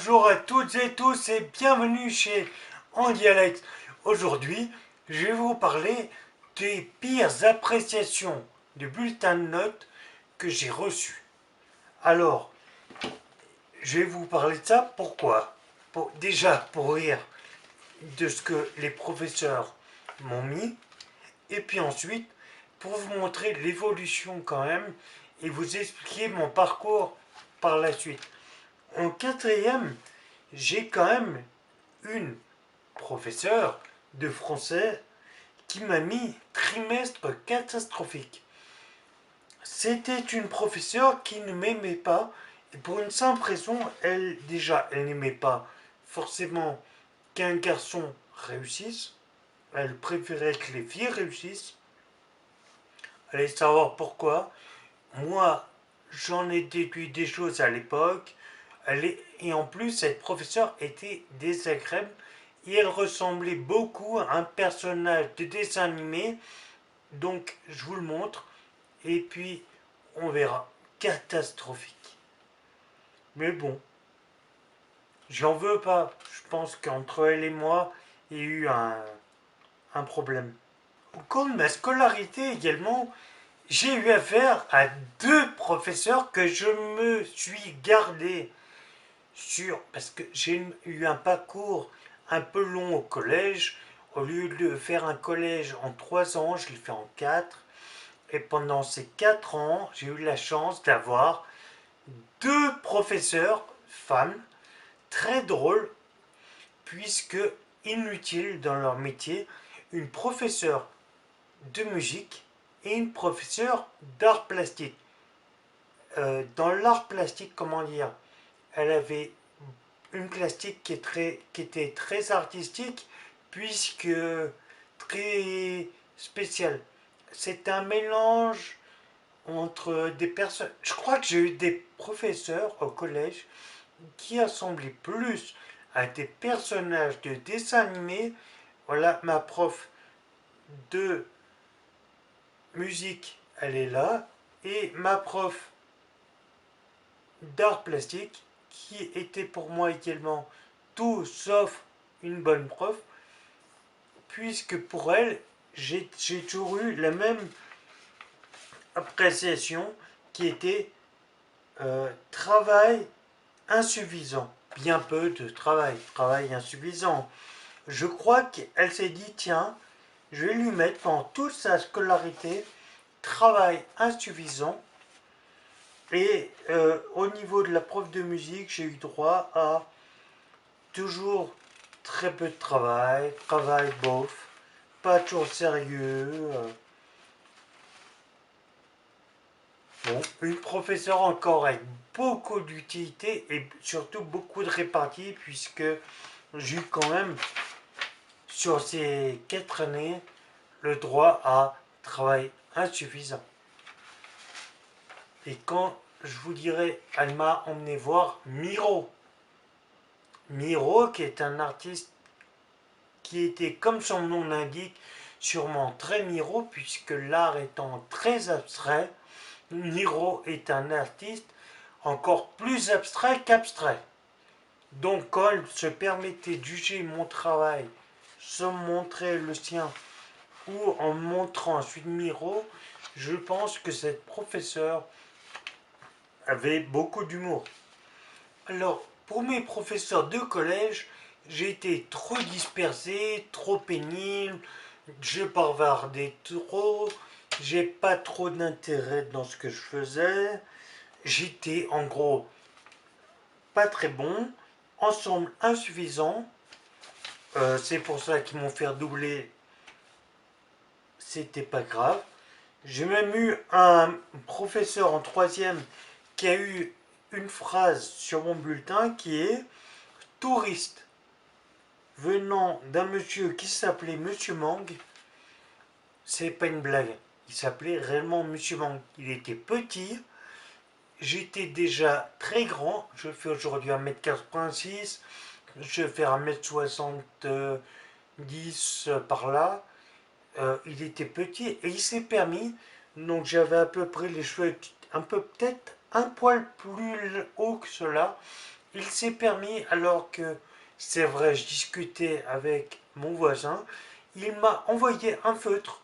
Bonjour à toutes et tous et bienvenue chez Andy Alex. Aujourd'hui, je vais vous parler des pires appréciations de bulletins de notes que j'ai reçus. Alors, je vais vous parler de ça, pourquoi? Déjà, pour rire de ce que les professeurs m'ont mis, et puis ensuite, pour vous montrer l'évolution quand même, et vous expliquer mon parcours par la suite. En quatrième, j'ai quand même une professeure de français qui m'a mis trimestre catastrophique. C'était une professeure qui ne m'aimait pas, et pour une simple raison, elle n'aimait pas forcément qu'un garçon réussisse, elle préférait que les filles réussissent. Allez savoir pourquoi. Moi, j'en ai déduit des choses à l'époque. Et en plus, cette professeure était désagréable et elle ressemblait beaucoup à un personnage de dessin animé. Donc, je vous le montre. Et puis, on verra. Catastrophique. Mais bon, j'en veux pas. Je pense qu'entre elle et moi, il y a eu un problème. Au cours de ma scolarité également, j'ai eu affaire à deux professeurs que je me suis gardé parce que j'ai eu un parcours un peu long au collège. Au lieu de faire un collège en 3 ans, je l'ai fait en 4. Et pendant ces 4 ans, j'ai eu la chance d'avoir deux professeurs femmes très drôles, puisque inutiles dans leur métier, une professeure de musique et une professeure d'art plastique. Dans l'art plastique, comment dire, elle avait une plastique qui était très artistique, puisque très spéciale. C'est un mélange entre des personnes. Je crois que j'ai eu des professeurs au collège qui assemblaient plus à des personnages de dessins animés. Voilà, ma prof de musique, elle est là, et ma prof d'art plastique, qui était pour moi également tout sauf une bonne prof, puisque pour elle, j'ai toujours eu la même appréciation qui était travail insuffisant. Bien peu de travail insuffisant. Je crois qu'elle s'est dit, tiens, je vais lui mettre pendant toute sa scolarité travail insuffisant. Et au niveau de la prof de musique, j'ai eu droit à toujours très peu de travail bof, pas toujours sérieux. Bon, une professeure encore avec beaucoup d'utilité et surtout beaucoup de répartie, puisque j'ai eu quand même, sur ces 4 années, le droit à travail insuffisant. Et quand je vous dirais, elle m'a emmené voir Miro. Miro, qui est un artiste qui était, comme son nom l'indique, sûrement très Miro, puisque l'art étant très abstrait, Miro est un artiste encore plus abstrait qu'abstrait. Donc quand elle se permettait de juger mon travail sans montrer le sien ou en montrant celui de Miro, je pense que cette professeure avait beaucoup d'humour. Alors, pour mes professeurs de collège, j'ai été trop dispersé, trop pénible, je bavardais trop, j'ai pas trop d'intérêt dans ce que je faisais, j'étais en gros pas très bon, ensemble insuffisant, c'est pour ça qu'ils m'ont fait doubler, c'était pas grave. J'ai même eu un professeur en troisième qui a eu une phrase sur mon bulletin qui est touriste venant d'un monsieur qui s'appelait Monsieur Mang. C'est pas une blague, il s'appelait réellement Monsieur Mang. Il était petit, j'étais déjà très grand, je fais aujourd'hui 1m86, je vais faire 1m70 par là. Il était petit et il s'est permis, donc j'avais à peu près les cheveux un peu peut-être un poil plus haut que cela, il s'est permis, alors que c'est vrai, je discutais avec mon voisin, il m'a envoyé un feutre.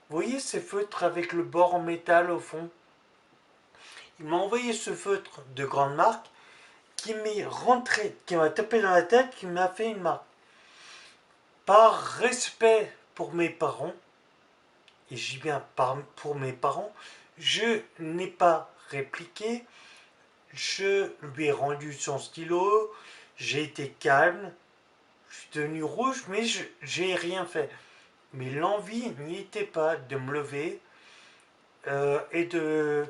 Vous voyez ces feutres avec le bord en métal au fond? Il m'a envoyé ce feutre de grande marque qui m'est rentré, qui m'a tapé dans la tête, qui m'a fait une marque. Par respect pour mes parents, et j'y bien pour mes parents, je n'ai pas répliqué, je lui ai rendu son stylo, j'ai été calme, je suis devenu rouge, mais j'ai rien fait. Mais l'envie n'y était pas de me lever et de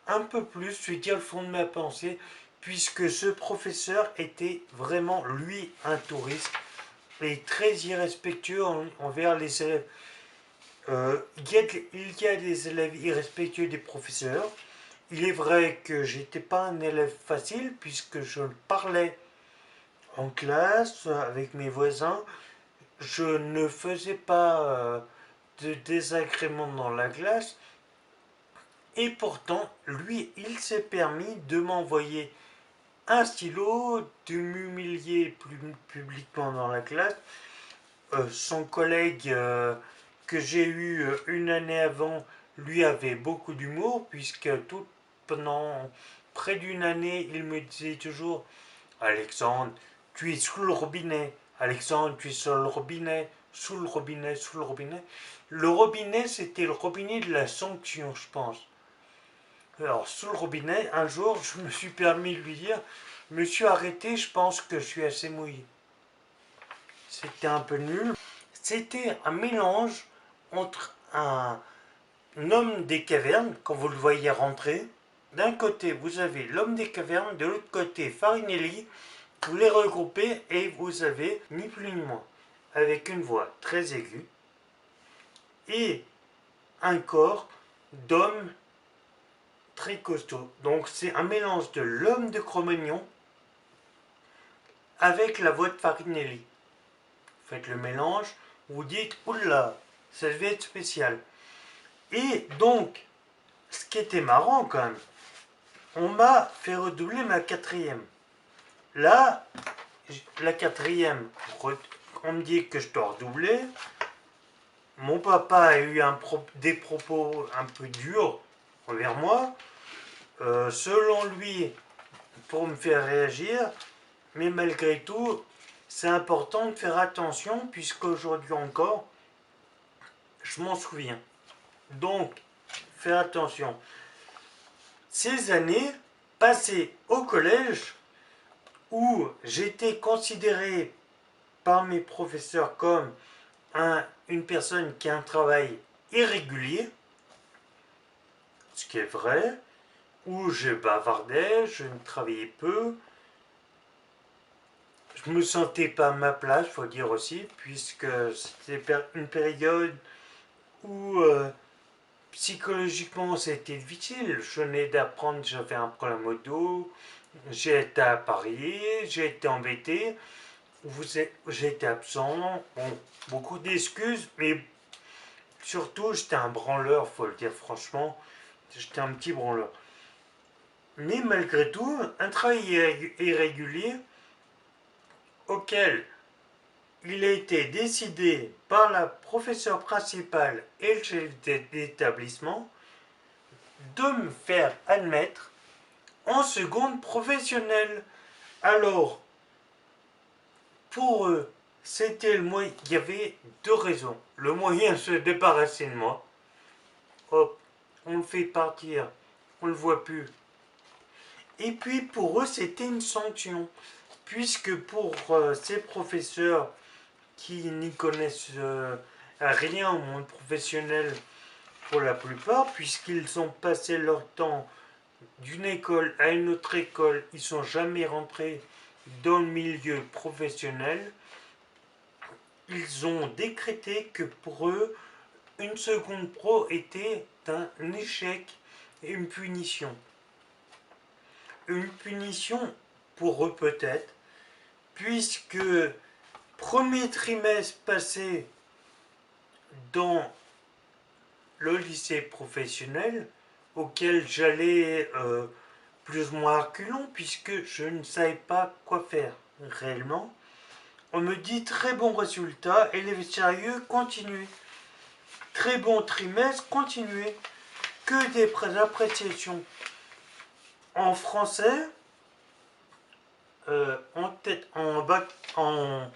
un peu plus lui dire le fond de ma pensée, puisque ce professeur était vraiment, lui, un touriste et très irrespectueux envers les élèves. Il y a des élèves irrespectueux des professeurs. Il est vrai que j'étais pas un élève facile puisque je parlais en classe avec mes voisins. Je ne faisais pas de désagréments dans la classe. Et pourtant, lui, il s'est permis de m'envoyer un stylo, de m'humilier publiquement dans la classe. Son collègue que j'ai eu une année avant, lui avait beaucoup d'humour, puisque pendant près d'une année, il me disait toujours: Alexandre, tu es sous le robinet. Alexandre, tu es sur le robinet, sous le robinet, sous le robinet. Le robinet, c'était le robinet de la sanction, je pense. Alors, sous le robinet, un jour, je me suis permis de lui dire: Monsieur, arrêtez, je pense que je suis assez mouillé. C'était un peu nul. C'était un mélange entre un homme des cavernes, quand vous le voyez rentrer. D'un côté, vous avez l'homme des cavernes, de l'autre côté, Farinelli. Vous les regroupez et vous avez ni plus ni moins, avec une voix très aiguë et un corps d'homme très costaud. Donc c'est un mélange de l'homme de Cro-Magnon avec la voix de Farinelli. Vous faites le mélange, vous dites: oula, ça devait être spécial. Et donc, ce qui était marrant quand même, on m'a fait redoubler ma quatrième. Là, la quatrième, on me dit que je dois redoubler. Mon papa a eu des propos un peu durs envers moi, selon lui, pour me faire réagir, mais malgré tout, c'est important de faire attention, puisqu'aujourd'hui encore, je m'en souviens. Donc, fais attention. Ces années passées au collège, où j'étais considéré par mes professeurs comme une personne qui a un travail irrégulier, ce qui est vrai, où je bavardais, je ne travaillais peu, je me sentais pas à ma place, faut dire aussi, puisque c'était une période où psychologiquement c'était difficile. Je venais d'apprendre que j'avais un problème au dos, j'ai été apparié, j'ai été embêté, j'ai été absent, bon, beaucoup d'excuses, mais surtout j'étais un branleur, faut le dire franchement, j'étais un petit branleur. Mais malgré tout, un travail irrégulier auquel il a été décidé par la professeure principale et le chef d'établissement de me faire admettre en seconde professionnelle. Alors, pour eux, c'était le moyen. Il y avait deux raisons. Le moyen de se débarrasser de moi. Hop, on le fait partir, on ne le voit plus. Et puis pour eux, c'était une sanction. Puisque pour ces professeurs qui n'y connaissent rien au monde professionnel pour la plupart, puisqu'ils ont passé leur temps d'une école à une autre école, ils ne sont jamais rentrés dans le milieu professionnel, ils ont décrété que pour eux, une seconde pro était un échec et une punition. Une punition pour eux peut-être, puisque premier trimestre passé dans le lycée professionnel, auquel j'allais plus ou moins reculons puisque je ne savais pas quoi faire réellement. On me dit très bon résultat, élèves sérieux, continuez. Très bon trimestre, continuez. Que des appréciations. En français, en bac, en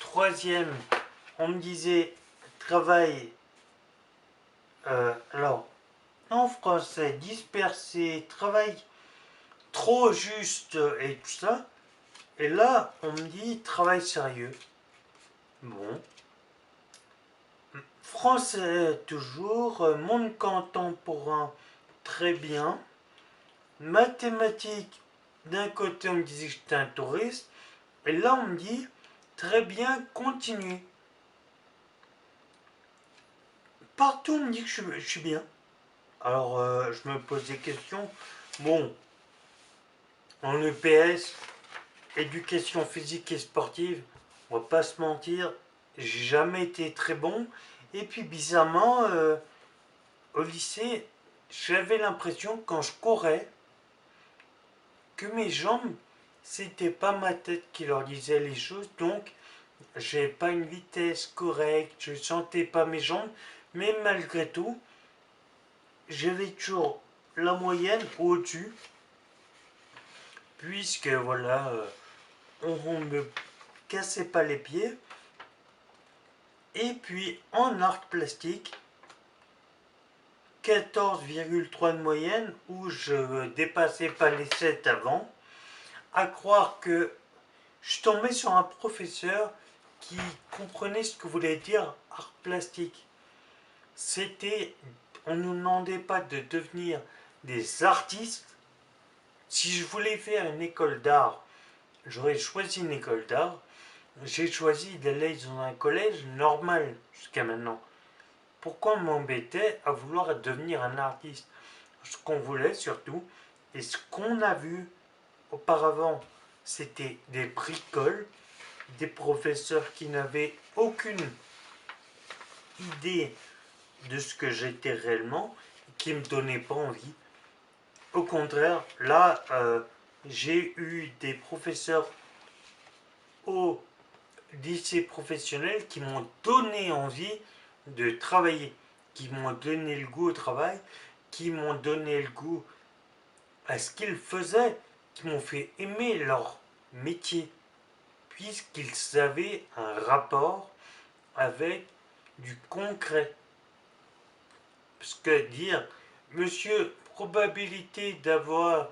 troisième, on me disait travail. Alors, en français, dispersé, travail trop juste et tout ça. Et là, on me dit travail sérieux. Bon. Français toujours, monde contemporain, très bien. Mathématiques, d'un côté on me disait que j'étais un touriste, et là on me dit très bien, continue. Partout on me dit que je suis bien. Alors je me pose des questions. Bon, en EPS, éducation physique et sportive, on va pas se mentir, j'ai jamais été très bon. Et puis bizarrement, au lycée, j'avais l'impression quand je courais que mes jambes, c'était pas ma tête qui leur disait les choses, donc j'ai pas une vitesse correcte, je sentais pas mes jambes, mais malgré tout, j'avais toujours la moyenne au-dessus, puisque voilà, on me cassait pas les pieds. Et puis en art plastique, 14,3 de moyenne, où je dépassais pas les 7 avant, à croire que je suis tombé sur un professeur qui comprenait ce que voulait dire art plastique. C'était, on ne nous demandait pas de devenir des artistes. Si je voulais faire une école d'art, j'aurais choisi une école d'art. J'ai choisi d'aller dans un collège normal jusqu'à maintenant. Pourquoi m'embêter à vouloir devenir un artiste? Ce qu'on voulait surtout, et ce qu'on a vu auparavant, c'était des bricoles, des professeurs qui n'avaient aucune idée de ce que j'étais réellement, qui ne me donnaient pas envie. Au contraire, là, j'ai eu des professeurs au lycée professionnel qui m'ont donné envie de travailler, qui m'ont donné le goût au travail, qui m'ont donné le goût à ce qu'ils faisaient, qui m'ont fait aimer leur métier, puisqu'ils avaient un rapport avec du concret. Parce que dire, monsieur, probabilité d'avoir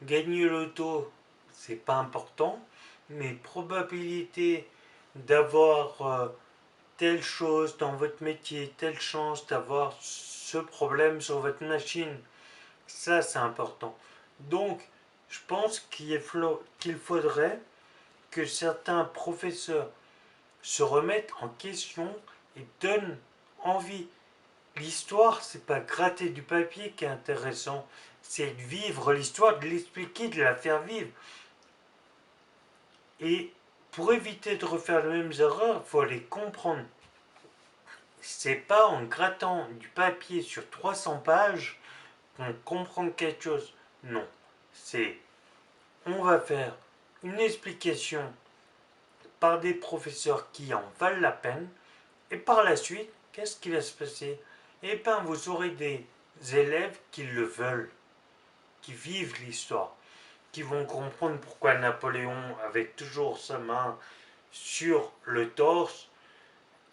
gagné l'auto, c'est pas important, mais probabilité d'avoir telle chose dans votre métier, telle chance d'avoir ce problème sur votre machine, ça c'est important. Donc, je pense qu'il faudrait que certains professeurs se remettent en question et donnent envie. L'histoire, c'est pas gratter du papier qui est intéressant, c'est de vivre l'histoire, de l'expliquer, de la faire vivre. Et pour éviter de refaire les mêmes erreurs, il faut les comprendre. C'est pas en grattant du papier sur 300 pages qu'on comprend quelque chose. Non, c'est on va faire une explication par des professeurs qui en valent la peine, et par la suite, qu'est-ce qui va se passer? Eh bien, vous aurez des élèves qui le veulent, qui vivent l'histoire, qui vont comprendre pourquoi Napoléon avait toujours sa main sur le torse,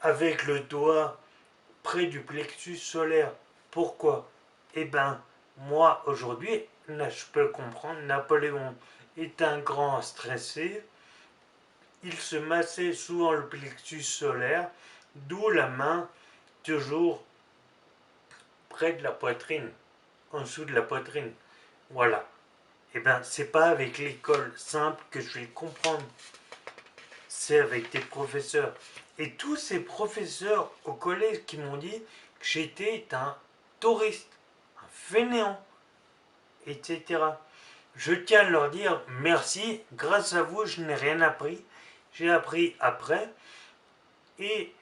avec le doigt près du plexus solaire. Pourquoi? Eh bien, moi, aujourd'hui, là, je peux comprendre, Napoléon est un grand stressé, il se massait souvent le plexus solaire, d'où la main toujours près de la poitrine, en dessous de la poitrine. Voilà. Eh bien, c'est pas avec l'école simple que je vais le comprendre. C'est avec tes professeurs. Et tous ces professeurs au collège qui m'ont dit que j'étais un touriste, un fainéant, etc. Je tiens à leur dire merci, grâce à vous, je n'ai rien appris. J'ai appris après et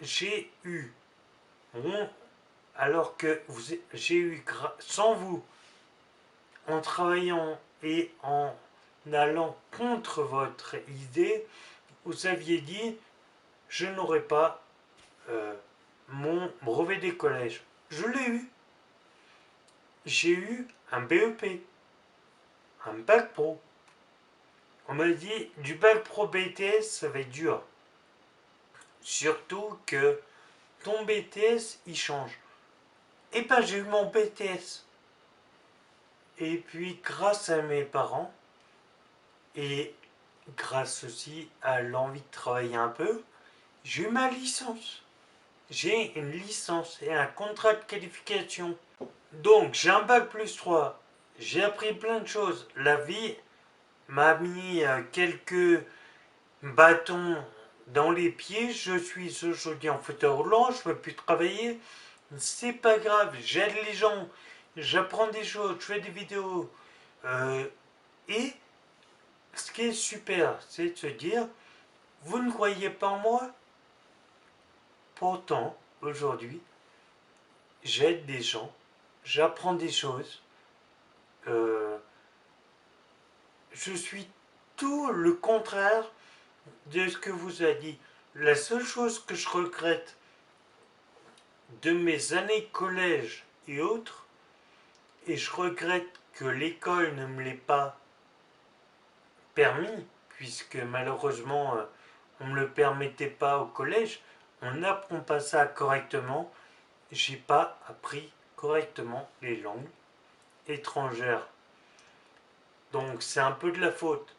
j'ai eu alors que j'ai eu sans vous en travaillant et en allant contre votre idée, vous aviez dit je n'aurai pas mon brevet des collèges. Je l'ai eu. J'ai eu un BEP, un bac pro. On m'a dit du bac pro BTS, ça va être dur. Surtout que ton BTS, il change. Et ben j'ai eu mon BTS. Et puis grâce à mes parents, et grâce aussi à l'envie de travailler un peu, j'ai eu ma licence. J'ai une licence et un contrat de qualification. Donc j'ai un bac plus 3. J'ai appris plein de choses. La vie m'a mis quelques bâtons dans les pieds. Je suis aujourd'hui en fauteuil roulant, je ne peux plus travailler. C'est pas grave, j'aide les gens, j'apprends des choses, je fais des vidéos. Et ce qui est super, c'est de se dire, vous ne croyez pas en moi? Pourtant, aujourd'hui, j'aide des gens, j'apprends des choses. Je suis tout le contraire de ce que vous a dit. La seule chose que je regrette de mes années collège et autres, et je regrette que l'école ne me l'ait pas permis, puisque malheureusement on ne me le permettait pas au collège, on n'apprend pas ça correctement, j'ai pas appris correctement les langues étrangères. Donc c'est un peu de la faute,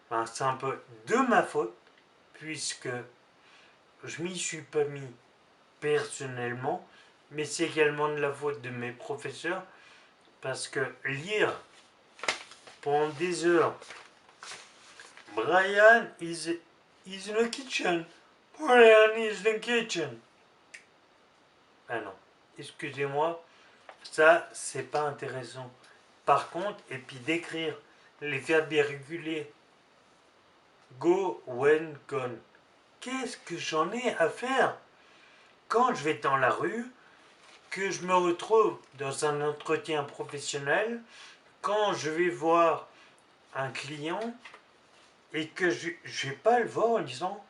enfin, c'est un peu de ma faute, puisque je m'y suis pas mis personnellement, mais c'est également de la faute de mes professeurs, parce que lire pendant des heures, Brian is in the kitchen, Brian is in the kitchen. Ah non, excusez-moi, ça c'est pas intéressant. Par contre, et puis d'écrire les verbes irréguliers, go, when, gone, qu'est-ce que j'en ai à faire quand je vais dans la rue, que je me retrouve dans un entretien professionnel, quand je vais voir un client et que je ne vais pas le voir en disant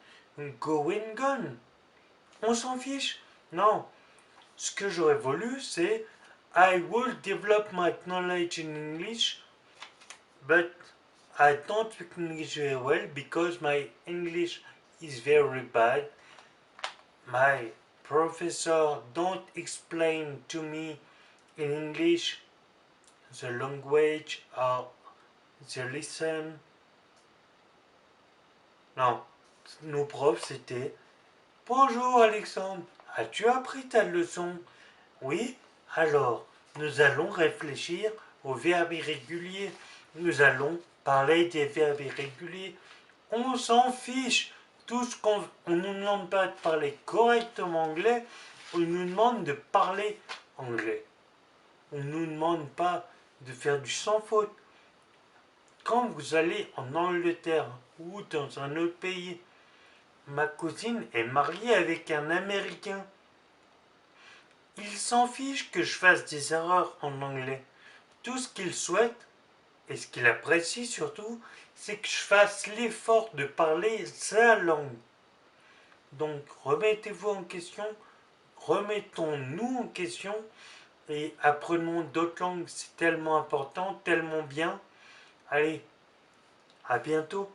go and gone. On s'en fiche. Non. Ce que j'aurais voulu, c'est I will develop my knowledge in English, but I don't speak English very well because my English is very bad. My professor don't explain to me in English the language or the lesson. Non, nos profs c'était bonjour Alexandre, as-tu appris ta leçon? Oui, alors nous allons réfléchir aux verbes irréguliers. Nous allons parler des verbes irréguliers. On s'en fiche. Tout ce qu'on ne nous demande pas de parler correctement anglais, on nous demande de parler anglais. On ne nous demande pas de faire du sans faute. Quand vous allez en Angleterre ou dans un autre pays, ma cousine est mariée avec un Américain. Il s'en fiche que je fasse des erreurs en anglais. Tout ce qu'il souhaite, et ce qu'il apprécie surtout, c'est que je fasse l'effort de parler sa langue. Donc remettez-vous en question, remettons-nous en question et apprenons d'autres langues. C'est tellement important, tellement bien. Allez, à bientôt.